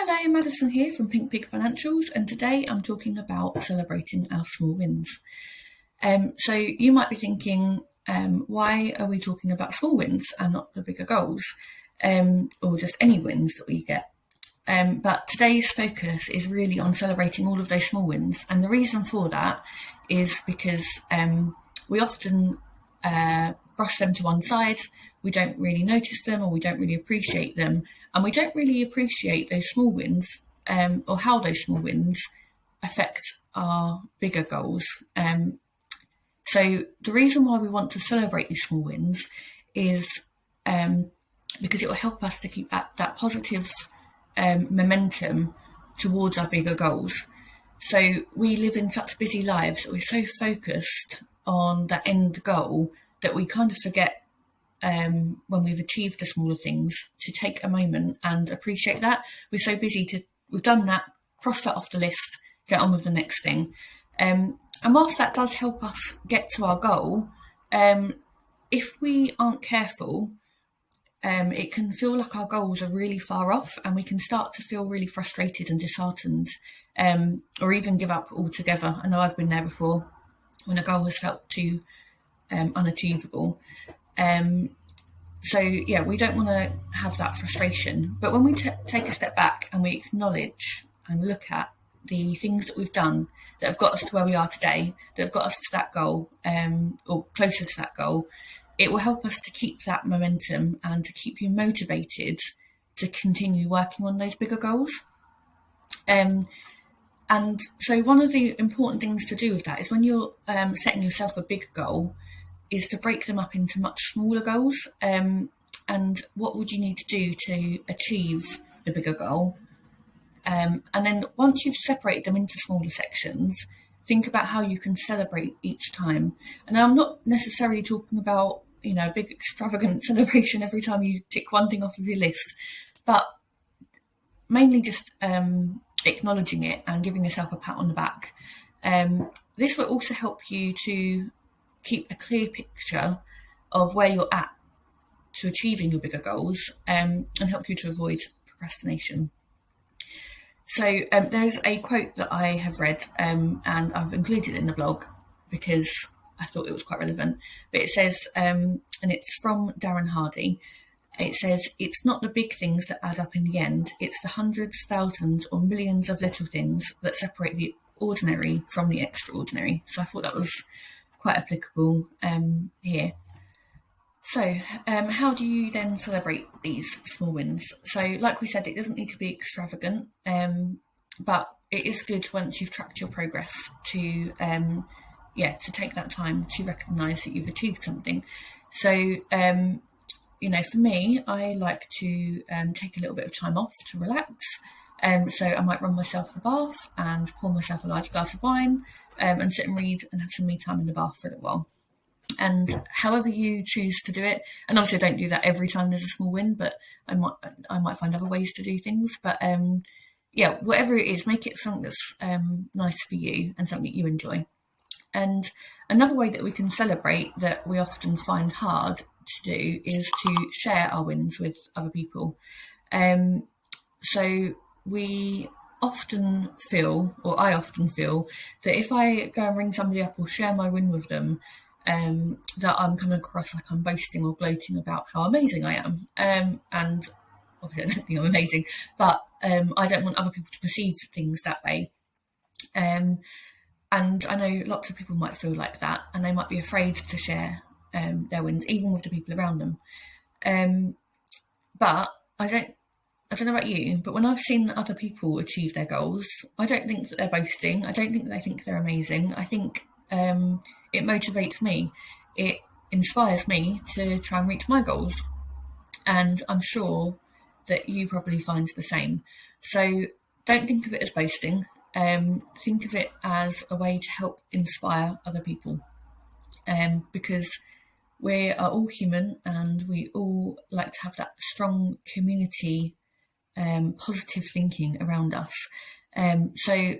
Hello, Madison here from Pink Pig Financials, and today I'm talking about celebrating our small wins. So you might be thinking, why are we talking about small wins and not the bigger goals, or just any wins that we get? But today's focus is really on celebrating all of those small wins, and the reason for that is because we often brush them to one side. We don't really notice them, or we don't really appreciate them, and we don't really appreciate those small wins, or how those small wins affect our bigger goals. So the reason why we want to celebrate these small wins is because it will help us to keep that positive momentum towards our bigger goals. So we live in such busy lives that we're so focused on that end goal that we kind of forget when we've achieved the smaller things to take a moment and appreciate that. We're so busy we've done that, cross that off the list, get on with the next thing. And whilst that does help us get to our goal, if we aren't careful, it can feel like our goals are really far off, and we can start to feel really frustrated and disheartened, or even give up altogether. I know I've been there before when a goal has felt too unachievable. So yeah, we don't want to have that frustration. But when we take a step back and we acknowledge and look at the things that we've done that have got us to where we are today, that have got us to that goal, or closer to that goal, it will help us to keep that momentum and to keep you motivated to continue working on those bigger goals. And so one of the important things to do with that is when you're setting yourself a big goal, is to break them up into much smaller goals. And what would you need to do to achieve the bigger goal? And then once you've separated them into smaller sections, think about how you can celebrate each time. And I'm not necessarily talking about, a big extravagant celebration every time you tick one thing off of your list, but mainly just acknowledging it and giving yourself a pat on the back. This will also help you to keep a clear picture of where you're at to achieving your bigger goals, and help you to avoid procrastination. So there's a quote that I have read, and I've included it in the blog because I thought it was quite relevant. But it says, and it's from Darren Hardy, it says, "It's not the big things that add up in the end, it's the hundreds, thousands or millions of little things that separate the ordinary from the extraordinary." So I thought that was quite applicable here. So how do you then celebrate these small wins? So like we said, it doesn't need to be extravagant, but it is good once you've tracked your progress to take that time to recognise that you've achieved something. So for me, I like to take a little bit of time off to relax. So I might run myself a bath and pour myself a large glass of wine, and sit and read and have some me time in the bath for a little while. And however you choose to do it, and obviously I don't do that every time there's a small win, but I might find other ways to do things. But whatever it is, make it something that's nice for you and something that you enjoy. And another way that we can celebrate that we often find hard to do is to share our wins with other people. So we often feel, or I often feel, that if I go and ring somebody up or share my win with them, that I'm coming across like I'm boasting or gloating about how amazing I am. And obviously I don't think I'm amazing, but I don't want other people to perceive things that way. And I know lots of people might feel like that, and they might be afraid to share their wins, even with the people around them. But I don't know about you, but when I've seen other people achieve their goals, I don't think that they're boasting. I don't think that they think they're amazing. I think it motivates me. It inspires me to try and reach my goals. And I'm sure that you probably find the same. So don't think of it as boasting. Think of it as a way to help inspire other people. Because we are all human and we all like to have that strong community, positive thinking around us. So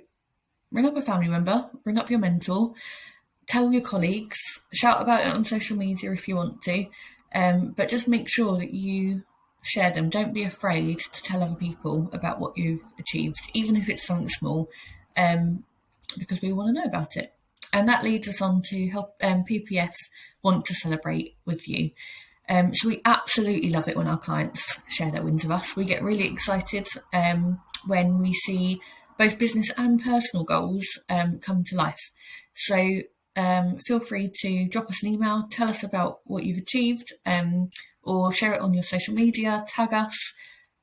ring up a family member, ring up your mentor, tell your colleagues, shout about it on social media if you want to, but just make sure that you share them. Don't be afraid to tell other people about what you've achieved, even if it's something small, because we want to know about it. And that leads us on to help PPF want to celebrate with you. So we absolutely love it when our clients share their wins with us. We get really excited when we see both business and personal goals come to life. So feel free to drop us an email, tell us about what you've achieved, or share it on your social media, tag us.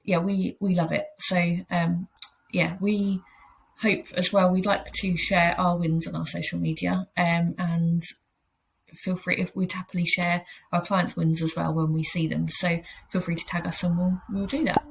Yeah, we love it. So we hope as well, we'd like to share our wins on our social media, and feel free, if we'd happily share our clients' wins as well when we see them. So feel free to tag us and we'll do that.